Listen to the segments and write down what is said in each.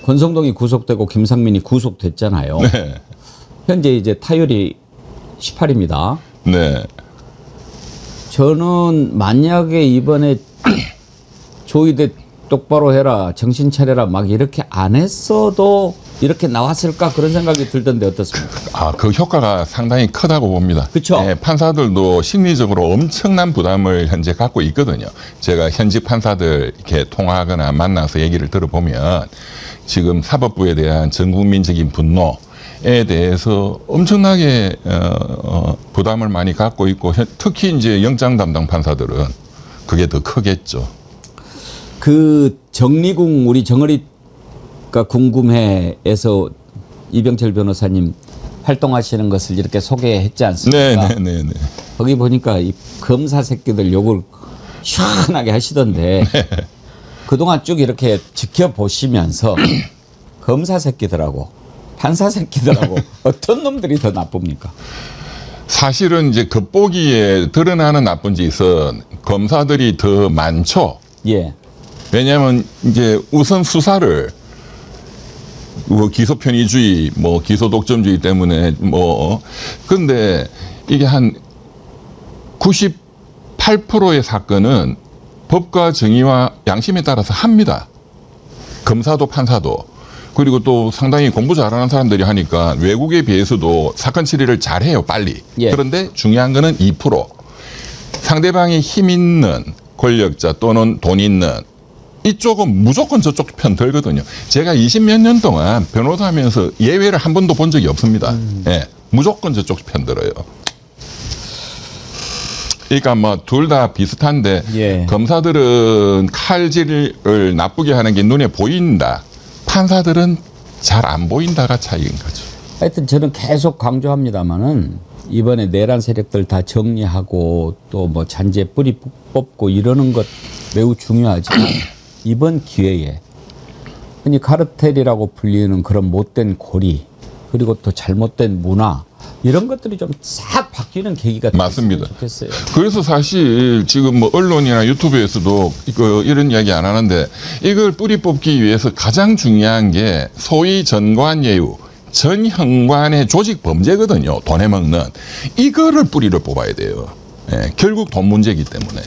권성동이 구속되고 김상민이 구속됐잖아요. 네. 현재 이제 타율이 18입니다. 네. 저는 만약에 이번에 조의대 똑바로 해라, 정신 차려라 막 이렇게 안 했어도 이렇게 나왔을까 그런 생각이 들던데 어떻습니까? 아, 그 효과가 상당히 크다고 봅니다. 그렇죠. 네, 판사들도 심리적으로 엄청난 부담을 현재 갖고 있거든요. 제가 현직 판사들 이렇게 통화하거나 만나서 얘기를 들어보면 지금 사법부에 대한 전 국민적인 분노에 대해서 엄청나게 부담을 많이 갖고 있고, 특히 이제 영장 담당 판사들은 그게 더 크겠죠. 그 정리궁 우리 정어리가 궁금해에서 이병철 변호사님 활동하시는 것을 이렇게 소개했지 않습니까? 네. 거기 보니까 이 검사 새끼들 욕을 시원하게 하시던데 네. 그동안 쭉 이렇게 지켜보시면서 검사 새끼들하고 판사 새끼들하고 어떤 놈들이 더 나쁩니까? 사실은 이제 겉보기에 드러나는 나쁜 짓은 검사들이 더 많죠. 예. 왜냐하면 이제 우선 수사를 기소 편의주의, 기소 독점주의 때문에 근데 이게 한 98%의 사건은 법과 정의와 양심에 따라서 합니다. 검사도 판사도. 그리고 또 상당히 공부 잘하는 사람들이 하니까 외국에 비해서도 사건 처리를 잘해요, 빨리. 예. 그런데 중요한 거는 2%. 상대방이 힘 있는 권력자 또는 돈 있는 이쪽은 무조건 저쪽 편 들거든요. 제가 20몇 년 동안 변호사하면서 예외를 한 번도 본 적이 없습니다. 예, 무조건 저쪽 편 들어요. 그러니까 둘 다 비슷한데 예. 검사들은 칼질을 나쁘게 하는 게 눈에 보인다. 판사들은 잘 안 보인다가 차이인 거죠. 하여튼 저는 계속 강조합니다마는 이번에 내란 세력들 다 정리하고 또 잔재 뿌리 뽑고 이러는 것 매우 중요하지만 이번 기회에 흔히 카르텔이라고 불리는 그런 못된 고리 그리고 또 잘못된 문화 이런 것들이 좀 싹 바뀌는 계기가 맞습니다. 됐으면 좋겠어요. 그래서 사실 지금 언론이나 유튜브에서도 이런 이야기 안 하는데 이걸 뿌리 뽑기 위해서 가장 중요한 게 소위 전관예우, 전 현관의 조직 범죄거든요. 돈에 먹는 이거를 뿌리를 뽑아야 돼요. 예, 결국 돈 문제이기 때문에.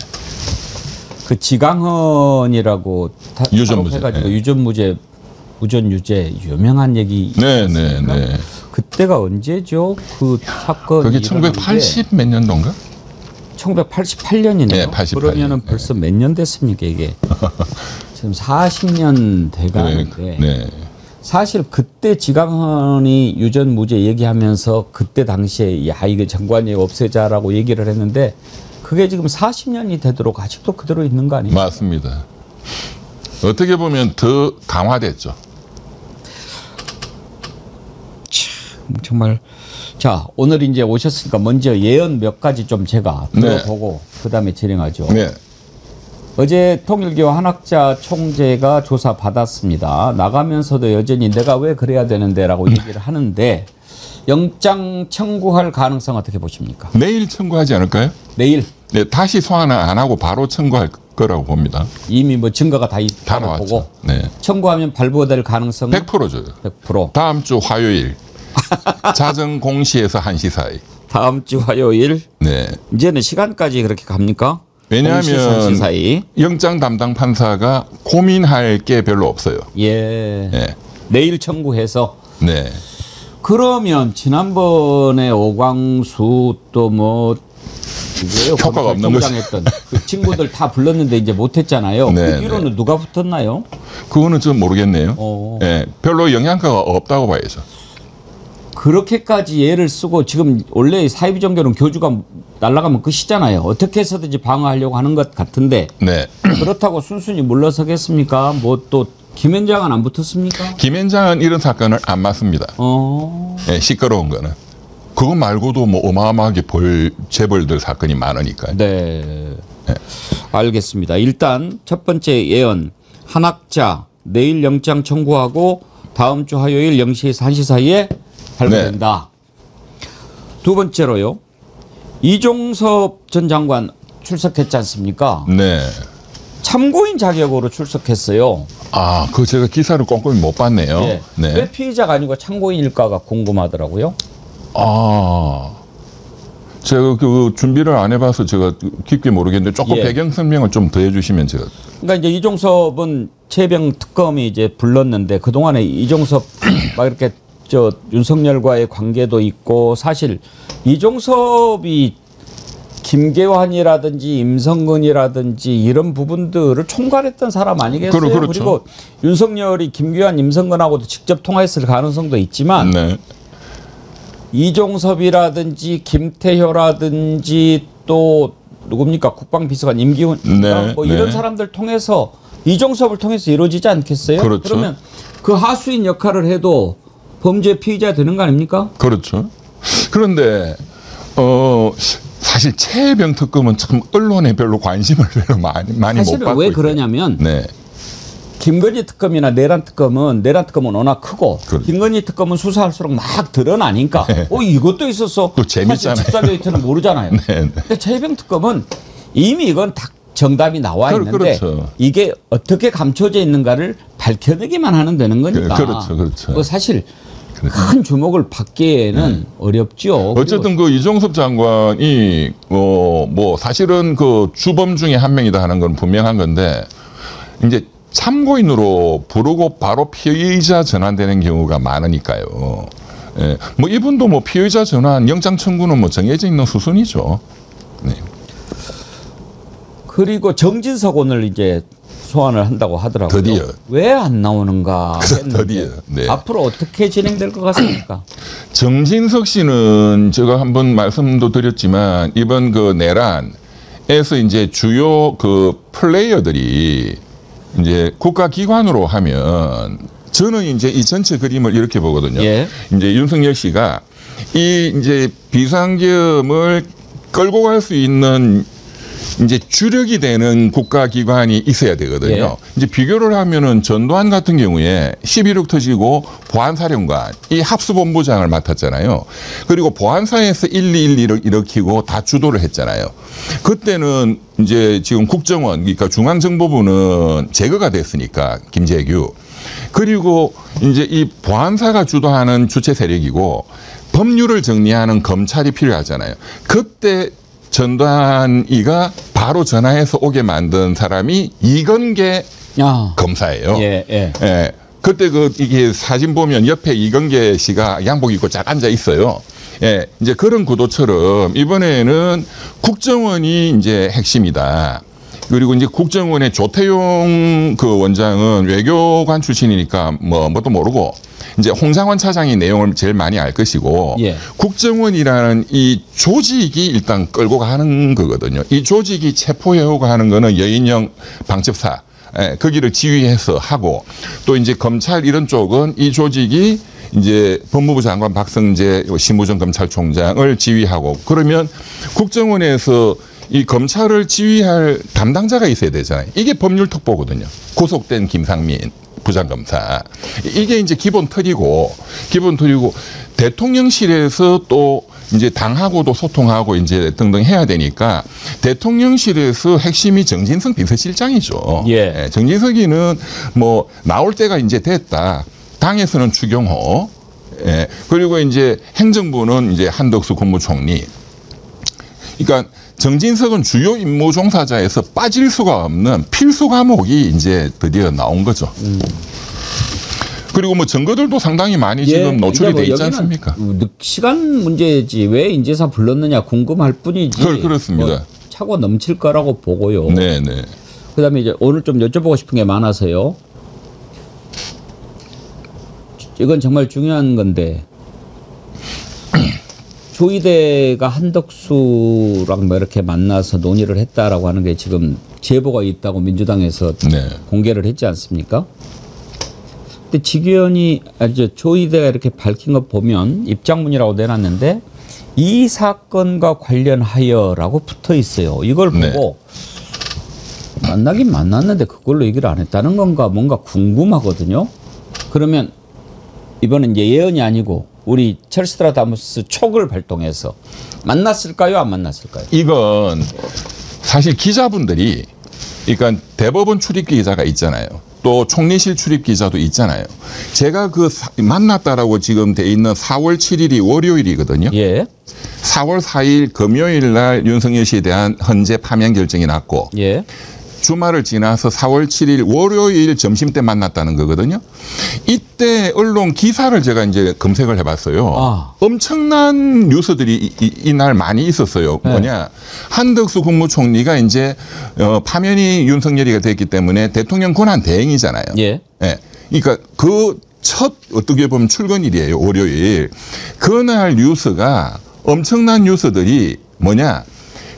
그 지강헌이라고 유전무죄, 해가지고 네. 유전무죄, 무전유죄 유명한 얘기. 네. 그때가 언제죠? 그 사건이 그게 1980 몇 년도인가? 1988년이네요. 네, 88년. 그러면은 벌써 몇 년 됐습니까 이게? 지금 40년 돼가는데. 네. 사실 그때 지강헌이 유전무죄 얘기하면서 그때 당시에 야 이거 정관예우 없애자라고 얘기를 했는데 그게 지금 40년이 되도록 아직도 그대로 있는 거 아니에요? 맞습니다. 어떻게 보면 더 강화됐죠. 정말. 자, 오늘 이제 오셨으니까 먼저 예언 몇 가지 좀 제가 들어보고 그다음에 진행하죠. 네. 어제 통일교 한학자 총재가 조사 받았습니다. 나가면서도 여전히 내가 왜 그래야 되는데라고 얘기를 하는데 영장 청구할 가능성 어떻게 보십니까? 내일 청구하지 않을까요? 내일. 네, 다시 소환을 안 하고 바로 청구할 거라고 봅니다. 이미 증거가 다 나왔죠. 보고 네. 청구하면 발부될 가능성은 100%죠. 100%. 다음 주 화요일 자정 0시에서 1시 사이. 다음 주 화요일. 네. 이제는 시간까지 그렇게 갑니까? 왜냐하면 3시 사이. 영장 담당 판사가 고민할 게 별로 없어요. 예. 네. 내일 청구해서. 네. 그러면 지난번에 오광수 또 효과가 없는 거죠. 했던 그 친구들 다 불렀는데 이제 못했잖아요. 네, 그 뒤로는 누가 붙었나요? 그거는 좀 모르겠네요. 오. 네. 별로 영향가가 없다고 봐야죠. 그렇게까지 애를 쓰고 지금 원래 사이비 종교는 교주가 날아가면 끝이잖아요. 어떻게 해서든지 방어하려고 하는 것 같은데 네. 그렇다고 순순히 물러서겠습니까? 또 김현장은 안 붙었습니까? 김현장은 이런 사건을 안 맞습니다. 네, 시끄러운 거는. 그거 말고도 어마어마하게 재벌들 사건이 많으니까요. 네. 알겠습니다. 일단 첫 번째 예언 한학자 내일 영장 청구하고 다음 주 화요일 0시에서 1시 사이에 발부된다. 네. 두 번째로요. 이종섭 전 장관 출석했지 않습니까? 네. 참고인 자격으로 출석했어요. 아, 그 제가 기사를 꼼꼼히 못 봤네요. 예. 네. 왜 피의자가 아니고 참고인일까가 궁금하더라고요. 아, 제가 그 준비를 안 해봐서 제가 깊게 모르겠는데 조금 예. 배경 설명을 좀 더 해주시면 제가. 그러니까 이제 이종섭은 최병 특검이 이제 불렀는데 그 동안에 이종섭 막 이렇게 저 윤석열과의 관계도 있고 사실 이종섭이 김계환이라든지 임성근이라든지 이런 부분들을 총괄했던 사람 아니겠어요? 그렇죠. 그리고 윤석열이 김계환, 임성근하고도 직접 통화했을 가능성도 있지만 네. 이종섭이라든지 김태효라든지 또 누굽니까 국방비서관 임기훈 네, 뭐 이런 네. 사람들 통해서 이종섭을 통해서 이루어지지 않겠어요? 그렇죠. 그러면 그 하수인 역할을 해도 범죄 피의자 되는 거 아닙니까? 그렇죠. 그런데 사실 최혜병 특검은 참 언론에 별로 관심을 별로 많이 못 사실은 받고 왜 있어요. 그러냐면 네. 김건희 특검이나 내란 특검은 워낙 크고 그렇죠. 김건희 특검은 수사할수록 막 드러나니까 이것도 있었어. 또 재밌잖아요. 사실 집사조이트는 모르잖아요. 네, 네. 근데 최병 특검은 이미 이건 다 정답이 나와 있는데 그렇죠. 이게 어떻게 감춰져 있는가를 밝혀내기만 하면 되는 거니까. 그렇죠. 그 사실 큰 주목을 받기에는 어렵죠. 어쨌든 그 이종섭 장관이 뭐 사실은 그 주범 중에 한 명이다 하는 건 분명한 건데 이제 참고인으로 부르고 바로 피의자 전환되는 경우가 많으니까요. 예. 뭐 이분도 뭐 피의자 전환 영장 청구는 뭐 정해져 있는 수순이죠. 네. 그리고 정진석 오늘 이제 소환을 한다고 하더라고요. 드디어. 왜 안 나오는가 했는데 드디어. 네. 앞으로 어떻게 진행될 것 같습니까? 정진석 씨는 제가 한번 말씀도 드렸지만 이번 그 내란에서 이제 주요 그 플레이어들이 이제 국가기관으로 하면 저는 이제 이 전체 그림을 이렇게 보거든요. 예. 이제 윤석열 씨가 이 이제 비상계엄을 끌고 갈 수 있는 이제 주력이 되는 국가기관이 있어야 되거든요. 예. 이제 비교를 하면은 전두환 같은 경우에 11.6 터지고 보안사령관 이 합수본부장을 맡았잖아요. 그리고 보안사에서 1.2.1을 일으키고 다 주도를 했잖아요. 그때는 이제 지금 국정원 그러니까 중앙정보부는 제거가 됐으니까 김재규. 그리고 이제 이 보안사가 주도하는 주체 세력이고 법률을 정리하는 검찰이 필요하잖아요. 그때 전두환이가 바로 전화해서 오게 만든 사람이 이건계 검사예요. 예, 예. 예. 그때 이게 사진 보면 옆에 이건계 씨가 양복 입고 쫙 앉아 있어요. 예. 이제 그런 구도처럼 이번에는 국정원이 이제 핵심이다. 그리고 이제 국정원의 조태용 그 원장은 외교관 출신이니까 뭣도 모르고 이제 홍장원 차장이 내용을 제일 많이 알 것이고 예. 국정원이라는 이 조직이 일단 끌고 가는 거거든요. 이 조직이 체포해오고 하는 거는 여인영 방첩사 거기를 지휘해서 하고 또 이제 검찰 이런 쪽은 이 조직이 이제 법무부 장관 박성재 심우정 검찰총장을 지휘하고 그러면 국정원에서 이 검찰을 지휘할 담당자가 있어야 되잖아요. 이게 법률특보거든요. 구속된 김상민 부장검사. 이게 이제 기본 틀이고 대통령실에서 또 이제 당하고도 소통하고 이제 등등 해야 되니까 대통령실에서 핵심이 정진석 비서실장이죠. 예. 정진석이는 뭐 나올 때가 이제 됐다. 당에서는 추경호. 예. 그리고 이제 행정부는 이제 한덕수 국무총리. 그러니까 정진석은 주요 임무 종사자에서 빠질 수가 없는 필수 과목이 이제 드디어 나온 거죠. 그리고 뭐 증거들도 상당히 많이 지금 노출이 돼 있지 않습니까? 시간 문제지 왜 인재사 불렀느냐 궁금할 뿐이지. 그렇습니다. 뭐 차고 넘칠 거라고 보고요. 네네. 그다음에 이제 오늘 좀 여쭤보고 싶은 게 많아서요. 이건 정말 중요한 건데. 조이대가 한덕수랑 뭐 이렇게 만나서 논의를 했다라고 하는 게 지금 제보가 있다고 민주당에서 네. 공개를 했지 않습니까? 근데 직위원이 조이대가 이렇게 밝힌 거 보면 입장문이라고 내놨는데 이 사건과 관련하여라고 붙어 있어요. 이걸 보고 만나긴 만났는데 그걸로 얘기를 안 했다는 건가 뭔가 궁금하거든요. 그러면 이번엔 이제 예언이 아니고 우리 첼스트라다무스 촉을 발동해서 만났을까요? 안 만났을까요? 이건 사실 기자분들이 그러니까 대법원 출입 기자가 있잖아요. 또 총리실 출입 기자도 있잖아요. 제가 그 만났다라고 지금 돼 있는 4월 7일이 월요일이거든요. 예. 4월 4일 금요일 날 윤석열 씨에 대한 헌재 파면 결정이 났고 예. 주말을 지나서 4월 7일 월요일 점심 때 만났다는 거거든요. 이때 언론 기사를 제가 이제 검색을 해봤어요. 아. 엄청난 뉴스들이 이날 많이 있었어요. 네. 뭐냐, 한덕수 국무총리가 이제 파면이 윤석열이가 됐기 때문에 대통령 권한 대행이잖아요. 예. 예. 그러니까 그 첫 어떻게 보면 출근일이에요. 월요일. 그날 뉴스가 엄청난 뉴스들이 뭐냐,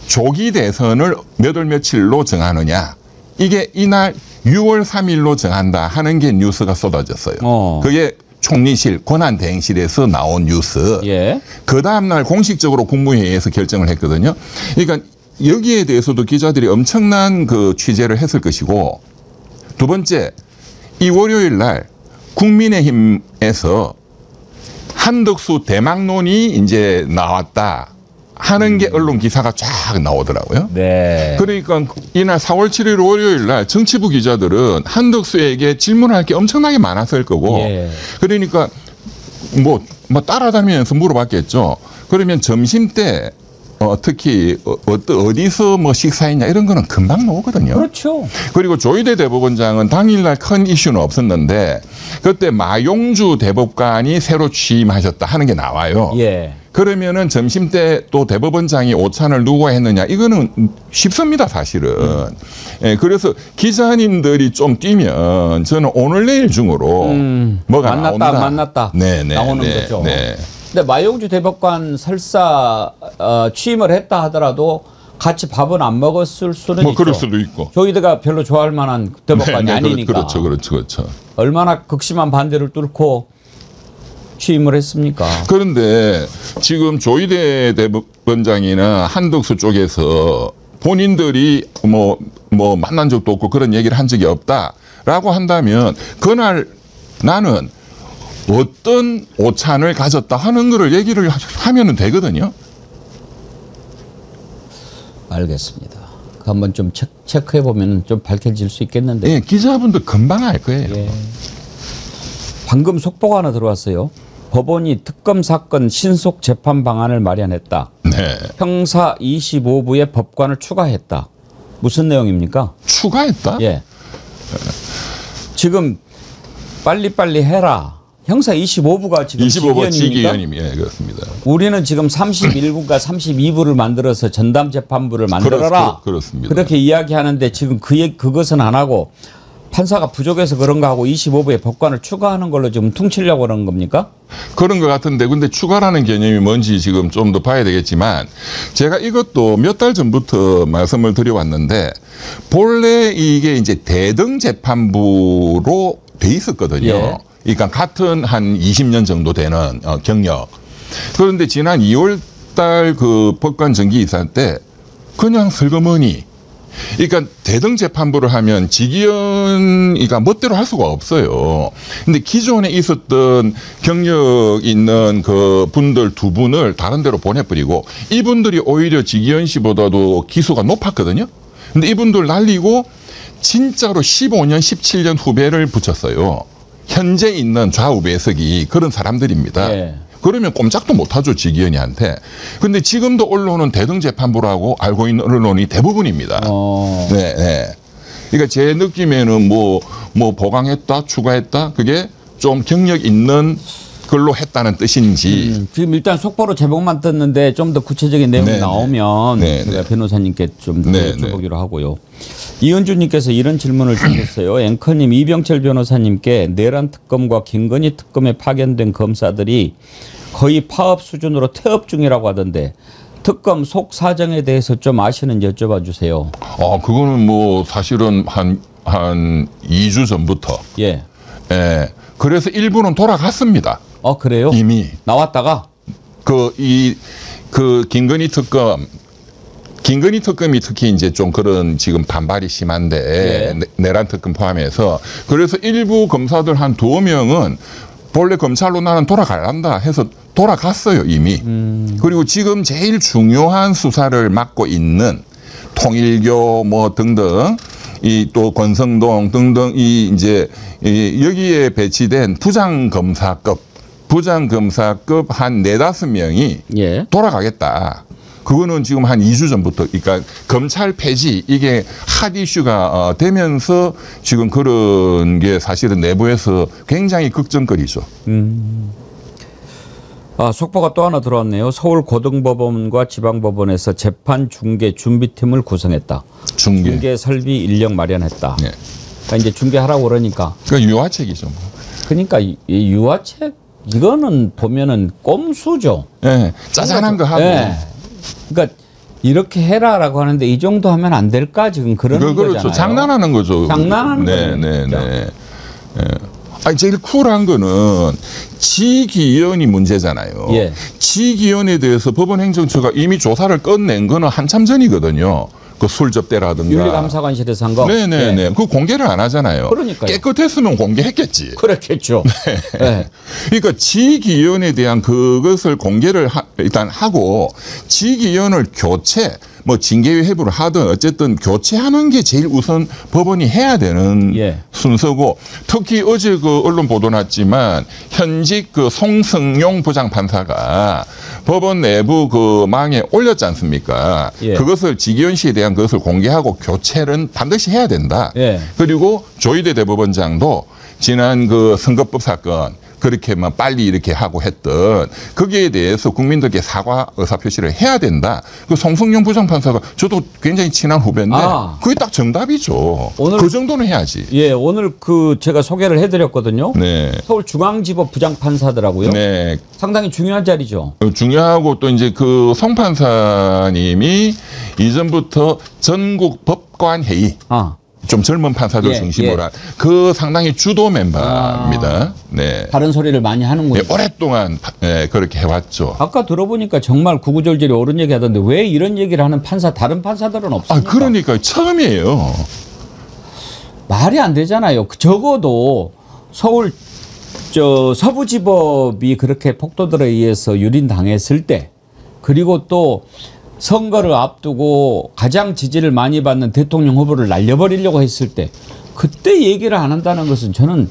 조기 대선을 몇 월 며칠로 정하느냐. 이게 이날 6월 3일로 정한다 하는 게 뉴스가 쏟아졌어요. 그게 총리실 권한대행실에서 나온 뉴스. 예. 그 다음날 공식적으로 국무회의에서 결정을 했거든요. 그러니까 여기에 대해서도 기자들이 엄청난 그 취재를 했을 것이고, 두 번째, 이 월요일 날 국민의힘에서 한덕수 대망론이 이제 나왔다 하는 게 언론 기사가 쫙 나오더라고요. 네. 그러니까 이날 4월 7일 월요일 날 정치부 기자들은 한덕수에게 질문할 게 엄청나게 많았을 거고, 예. 그러니까 뭐 따라다니면서 물어봤겠죠. 그러면 점심 때 특히 어디서 뭐 식사했냐 이런 거는 금방 나오거든요. 그렇죠. 그리고 조희대 대법원장은 당일날 큰 이슈는 없었는데 그때 마용주 대법관이 새로 취임하셨다 하는 게 나와요. 예. 그러면은 점심 때 또 대법원장이 오찬을 누가 했느냐 이거는 쉽습니다, 사실은. 예, 그래서 기자님들이 좀 뛰면 저는 오늘 내일 중으로 뭐가 만났다 네네, 나오는 거죠. 네. 근데 마용주 대법관 설사 취임을 했다 하더라도 같이 밥은 안 먹었을 수는 뭐 있죠. 그럴 수도 있고. 조희대가 별로 좋아할 만한 대법관이 아니니까. 그렇죠. 얼마나 극심한 반대를 뚫고 취임을 했습니까? 그런데 지금 조희대 대법원장이나 한덕수 쪽에서 본인들이 뭐 만난 적도 없고 그런 얘기를 한 적이 없다라고 한다면 그날 나는 어떤 오찬을 가졌다 하는 거를 얘기를 하면 되거든요. 알겠습니다. 한번 좀 체크해 보면 좀 밝혀질 수 있겠는데. 예, 기자분들 금방 알 거예요. 예. 방금 속보가 하나 들어왔어요. 법원이 특검 사건 신속 재판 방안을 마련했다. 네. 형사 25부에 법관을 추가했다. 무슨 내용입니까? 추가했다? 예. 지금 빨리빨리 해라. 형사 25부가 지금 25부 지기현입니까? 지기현님이 예, 그렇습니다. 우리는 지금 31부가 32부를 만들어서 전담 재판부를 만들어라. 그렇습니다. 그렇게 이야기하는데 지금 그것은 안 하고 판사가 부족해서 그런가 하고 25부에 법관을 추가하는 걸로 지금 퉁치려고 그러는 겁니까? 그런 것 같은데 근데 추가라는 개념이 뭔지 지금 좀 더 봐야 되겠지만 제가 이것도 몇 달 전부터 말씀을 드려왔는데 본래 이게 이제 대등 재판부로 돼 있었거든요. 예. 그러니까 같은 한 20년 정도 되는 경력. 그런데 지난 2월 달 그 법관 정기 이사 때 그냥 슬그머니 그러니까 대등 재판부를 하면 지기현이가 멋대로 할 수가 없어요. 근데 기존에 있었던 경력 있는 그 분들 두 분을 다른 데로 보내버리고 이분들이 오히려 지기현 씨보다도 기수가 높았거든요. 근데 이분들 날리고 진짜로 15년, 17년 후배를 붙였어요. 현재 있는 좌우배석이 그런 사람들입니다. 네. 그러면 꼼짝도 못하죠, 지기현이한테. 근데 지금도 언론은 대등재판부라고 알고 있는 언론이 대부분입니다. 네. 그러니까 제 느낌에는 뭐 보강했다, 추가했다, 그게 좀 경력 있는 걸로 했다는 뜻인지. 지금 일단 속보로 제목만 떴는데 좀 더 구체적인 내용이 나오면 우리가 변호사님께 좀 여쭤보기로 하고요. 이은주님께서 이런 질문을 주셨어요. 앵커님, 이병철 변호사님께 내란 특검과 김건희 특검에 파견된 검사들이 거의 파업 수준으로 퇴업 중이라고 하던데 특검 속 사정에 대해서 좀 아시는지 여쭤봐 주세요. 그거는 뭐 사실은 한 2주 전부터. 예. 예. 그래서 일부는 돌아갔습니다. 그래요? 이미. 나왔다가? 김건희 특검이 특히 이제 좀 그런 지금 반발이 심한데 내란 특검 포함해서 그래서 일부 검사들 한 2명은 본래 검찰로 나는 돌아갈란다 해서 돌아갔어요 이미. 그리고 지금 제일 중요한 수사를 맡고 있는 통일교 뭐 등등 이 또 권성동 등등 이 이제 여기에 배치된 부장검사급 한 4-5명이 예. 돌아가겠다. 그거는 지금 한 2주 전부터, 그러니까 검찰 폐지 이게 핫 이슈가 되면서 지금 그런 게 사실은 내부에서 굉장히 걱정거리죠. 속보가 또 하나 들어왔네요. 서울 고등법원과 지방법원에서 재판 중개 준비팀을 구성했다. 중개 설비 인력 마련했다. 네. 그러니까 이제 중개하라고 그러니까. 그 유화책이죠. 뭐. 그러니까 이 유화책 이거는 보면은 꼼수죠. 네, 짜잔한 거 하고. 네. 그러니까 이렇게 해라라고 하는데 이 정도 하면 안 될까 지금 그러는 그렇죠. 거잖아요. 장난하는 거죠. 장난하는 거죠. 네. 아니 제일 쿨한 거는 지기현이 문제잖아요. 예. 지기현에 대해서 법원행정처가 이미 조사를 끝낸 거는 한참 전이거든요. 그 술 접대라든가. 윤리감사관실에서 한 거. 네네네. 네. 그 공개를 안 하잖아요. 그러니까요. 깨끗했으면 공개했겠지. 그렇겠죠. 네. 그러니까 지기현에 대한 그것을 공개를 일단 하고 지기현을 교체, 뭐 징계위 회부를 하든 어쨌든 교체하는 게 제일 우선 법원이 해야 되는 예. 순서고, 특히 어제 그 언론 보도 났지만 현직 그 송승용 부장판사가 법원 내부 그 망에 올렸지 않습니까? 예. 그것을 지기현 씨에 대한 것을 공개하고 교체는 반드시 해야 된다. 예. 그리고 조희대 대법원장도 지난 그 선거법 사건 그렇게만 빨리 이렇게 하고 했던 거기에 대해서 국민들께 사과 의사표시를 해야 된다. 그 송승용 부장판사가 저도 굉장히 친한 후배인데 그게 딱 정답이죠. 오늘 그 정도는 해야지. 예, 오늘 그 제가 소개를 해드렸거든요. 네. 서울중앙지법 부장판사더라고요. 네. 상당히 중요한 자리죠. 중요하고 또 이제 그 송 판사님이 이전부터 전국 법관 회의. 좀 젊은 판사들 중심으로 한 그 상당히 주도 member입니다. 네. 다른 소리를 많이 하는군요. 네, 오랫동안 그렇게 해왔죠. 아까 들어보니까 정말 구구절절히 옳은 얘기 하던데 왜 이런 얘기를 하는 다른 판사들은 없습니까? 그러니까 처음이에요. 말이 안 되잖아요. 적어도 서울 서부지법이 그렇게 폭도들에 의해서 유린당했을 때, 그리고 또 선거를 앞두고 가장 지지를 많이 받는 대통령 후보를 날려버리려고 했을 때 그때 얘기를 안 한다는 것은 저는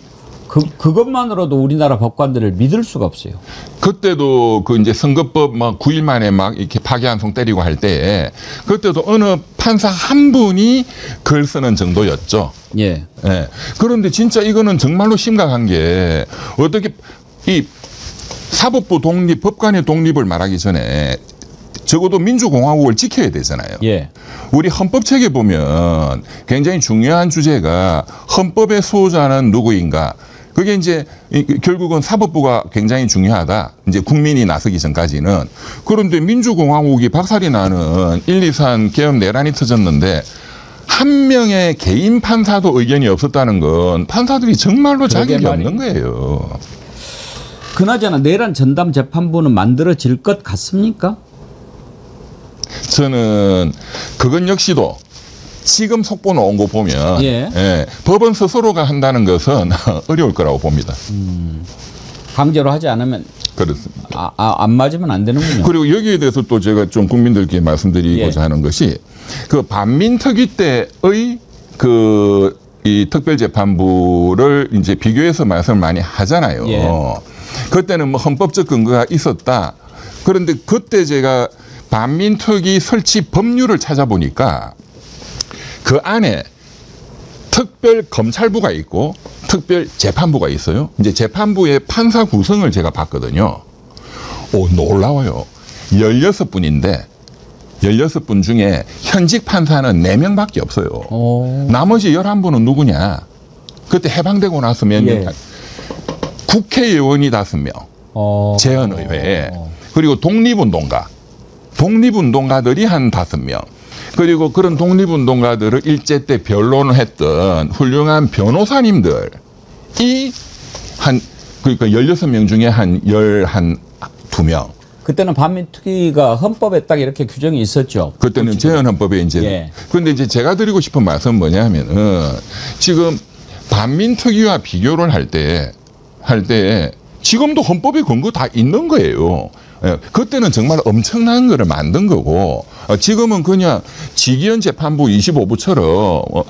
그것만으로도 우리나라 법관들을 믿을 수가 없어요. 그때도 그 이제 선거법 막 9일 만에 막 이렇게 파기환송 때리고 할 때 그때도 어느 판사 한 분이 글 쓰는 정도였죠. 예. 예. 그런데 진짜 이거는 정말로 심각한 게 어떻게 이 사법부 독립, 법관의 독립을 말하기 전에 적어도 민주공화국을 지켜야 되잖아요. 예. 우리 헌법책에 보면 굉장히 중요한 주제가 헌법의 수호자는 누구인가. 그게 이제 결국은 사법부가 굉장히 중요하다. 이제 국민이 나서기 전까지는. 그런데 민주공화국이 박살이 나는 1, 2, 3 계엄 내란이 터졌는데 한 명의 개인 판사도 의견이 없었다는 건 판사들이 정말로 자격이 없는 거예요. 그나저나 내란 전담 재판부는 만들어질 것 같습니까? 저는 그건 역시도 지금 속보 나온 거 보면 법원 스스로가 한다는 것은 어려울 거라고 봅니다. 강제로 하지 않으면 그렇습니다. 안 맞으면 안 되는군요. 그리고 여기에 대해서 또 제가 좀 국민들께 말씀드리고자 하는 것이 그 반민특위 때의 이 특별재판부를 이제 비교해서 말씀을 많이 하잖아요. 그때는 뭐 헌법적 근거가 있었다. 그런데 그때 제가 반민특위 설치 법률을 찾아보니까 그 안에 특별검찰부가 있고 특별재판부가 있어요. 이제 재판부의 판사 구성을 제가 봤거든요. 놀라워요. 16분인데 16분 중에 현직 판사는 4명밖에 없어요. 나머지 11분은 누구냐. 그때 해방되고 나서 몇 명. 국회의원이 5명. 재헌의회에. 그리고 독립운동가들이 한 5명. 그리고 그런 독립운동가들을 일제 때 변론을 했던 훌륭한 변호사님들이 그러니까 16명 중에 한 12명. 그때는 반민특위가 헌법에 딱 이렇게 규정이 있었죠. 그때는 재헌헌법에 이제. 그런데 이제 제가 드리고 싶은 말씀은 뭐냐면은 지금 반민특위와 비교를 할 때 지금도 헌법에 근거 다 있는 거예요. 그때는 정말 엄청난 거를 만든 거고 지금은 그냥 지기현 재판부 25부처럼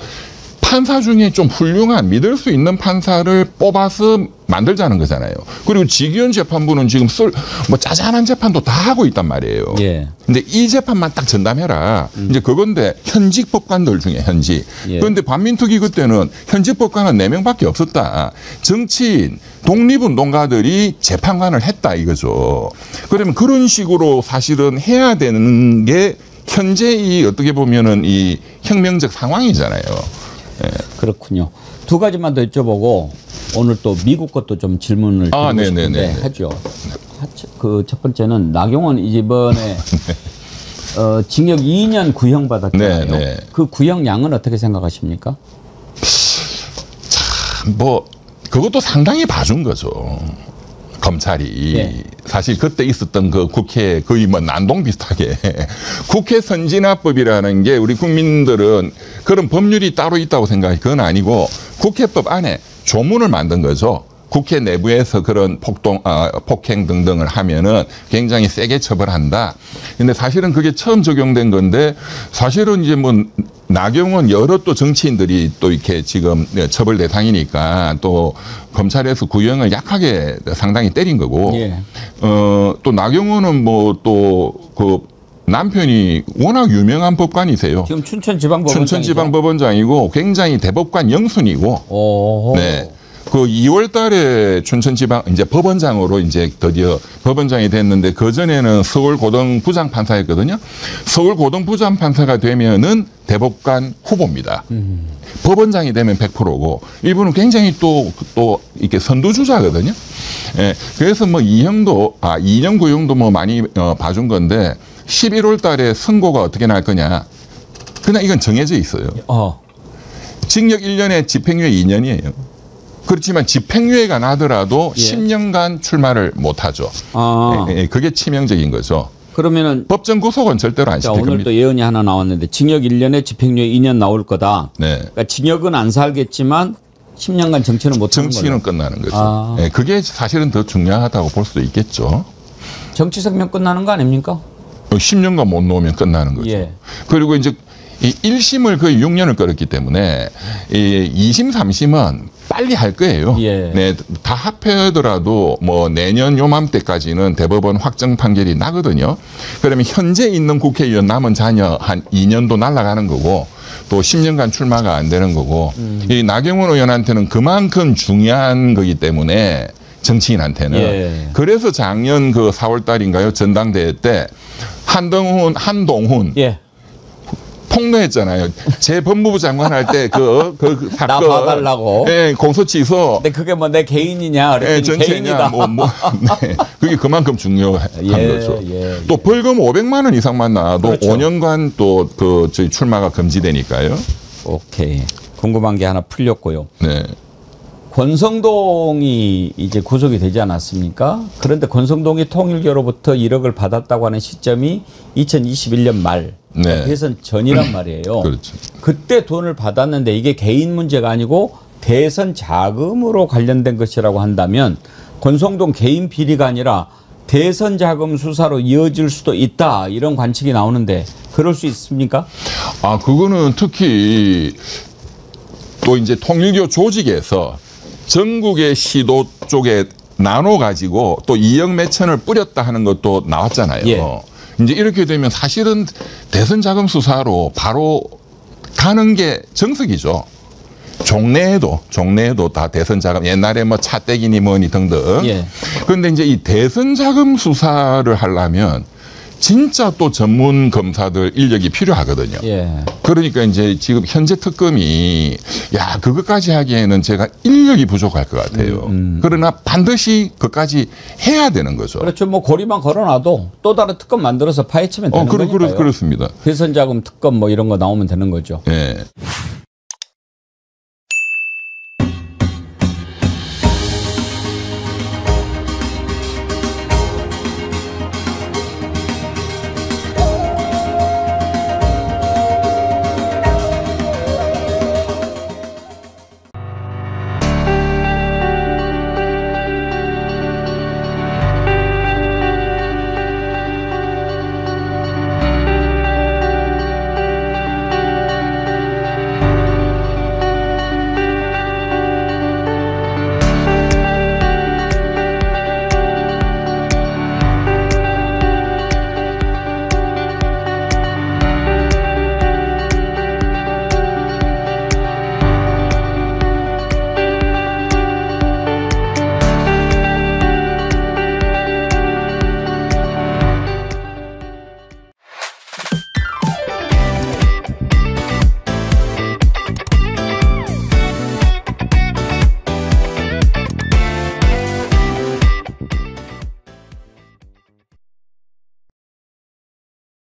판사 중에 좀 훌륭한 믿을 수 있는 판사를 뽑아서 만들자는 거잖아요. 그리고 직위원 재판부는 지금 뭐 짜잘한 재판도 다 하고 있단 말이에요. 예. 근데 이 재판만 딱 전담해라. 이제 그건데 현직 법관들 중에 현직. 예. 그런데 반민특위 그때는 현직 법관은 4명밖에 없었다. 정치인, 독립운동가들이 재판관을 했다 이거죠. 그러면 그런 식으로 사실은 해야 되는 게 현재 이 어떻게 보면은 이 혁명적 상황이잖아요. 예. 그렇군요. 두 가지만 더 여쭤보고 오늘 또 미국 것도 좀 질문을 드리고 싶은데 하죠. 그 첫 번째는 나경원 이번에 징역 2년 구형 받았잖아요. 네. 그 구형량은 어떻게 생각하십니까? 참 뭐 그것도 상당히 봐준 거죠. 검찰이 예. 사실 그때 있었던 그 국회 거의 뭐 난동 비슷하게 국회 선진화법이라는 게 우리 국민들은 그런 법률이 따로 있다고 생각해. 그건 아니고 국회법 안에 조문을 만든 거죠. 국회 내부에서 그런 폭행 등등을 하면은 굉장히 세게 처벌한다. 근데 사실은 그게 처음 적용된 건데 사실은 이제 뭐 나경원 여러 또 정치인들이 또 이렇게 지금 처벌 대상이니까 또 검찰에서 구형을 약하게 상당히 때린 거고 예. 또 나경원은 뭐 또 그 남편이 워낙 유명한 법관이세요. 지금 춘천지방법원장이죠. 춘천지방법원장이고 굉장히 대법관 영순이고. 오. 네. 그 2월 달에 춘천지방 이제 법원장으로 이제 드디어 법원장이 됐는데 그전에는 서울고등부장판사였거든요. 서울고등부장판사가 되면은 대법관 후보입니다. 법원장이 되면 100%고 이분은 굉장히 또 이렇게 선두주자거든요. 예. 그래서 뭐 2년 구형도 뭐 많이 봐준 건데 11월 달에 선고가 어떻게 날 거냐. 그냥 이건 정해져 있어요. 징역 1년에 집행유예 2년이에요. 그렇지만 집행유예가 나더라도 예. 10년간 출마를 못하죠. 그게 치명적인 거죠. 그러면은 법정 구속은 절대로 안 시킬 오늘 겁니다. 또 예언이 하나 나왔는데 징역 1년에 집행유예 2년 나올 거다. 네. 그러니까 징역은 안 살겠지만 10년간 정치는 못 하는 정치는 걸로. 끝나는 거죠. 네, 그게 사실은 더 중요하다고 볼 수도 있겠죠. 정치 생명 끝나는 거 아닙니까? 10년간 못 놓으면 끝나는 거죠. 예. 그리고 이제 이 1심을 거의 6년을 끌었기 때문에 이 2심, 3심은 빨리 할 거예요. 예. 네, 다 합해더라도 뭐 내년 요맘때까지는 대법원 확정 판결이 나거든요. 그러면 현재 있는 국회의원 남은 자녀 한 2년도 날아가는 거고 또 10년간 출마가 안 되는 거고 이 나경원 의원한테는 그만큼 중요한 거기 때문에 정치인한테는 예. 그래서 작년 그 4월 달인가요? 전당대회 때 한동훈 예. 폭로했잖아요. 제 법무부 장관 할 때 그 사건 나 봐달라고. 네, 공소 취소. 근데 그게 뭐 내 개인이냐? 그랬더니 전체냐, 개인이다. 네, 그게 그만큼 중요한 예, 거죠. 예, 또 벌금 500만 원 이상만 나와도 그렇죠. 5년간 또 그 저희 출마가 금지되니까요. 오케이. 궁금한 게 하나 풀렸고요. 네. 권성동이 이제 구속이 되지 않았습니까? 그런데 권성동이 통일교로부터 1억을 받았다고 하는 시점이 2021년 말. 네. 대선 전이란 말이에요. 그렇죠. 그때 돈을 받았는데 이게 개인 문제가 아니고 대선 자금으로 관련된 것이라고 한다면 권성동 개인 비리가 아니라 대선 자금 수사로 이어질 수도 있다. 이런 관측이 나오는데 그럴 수 있습니까? 그거는 특히 또 이제 통일교 조직에서 전국의 시도 쪽에 나눠가지고 또 2억 몇천을 뿌렸다 하는 것도 나왔잖아요. 예. 이제 이렇게 되면 사실은 대선 자금 수사로 바로 가는 게 정석이죠. 종래에도 다 대선 자금, 옛날에 뭐 차떼기니 뭐니 등등. 예. 그런데 이제 이 대선 자금 수사를 하려면 진짜 또 전문 검사들 인력이 필요하거든요. 예. 그러니까 이제 지금 현재 특검이 그것까지 하기에는 제가 인력이 부족할 것 같아요. 그러나 반드시 그것까지 해야 되는 거죠. 그렇죠. 뭐 고리만 걸어놔도 또 다른 특검 만들어서 파헤치면 되는 거니까요. 그렇습니다. 대선 자금 특검 뭐 이런 거 나오면 되는 거죠. 예.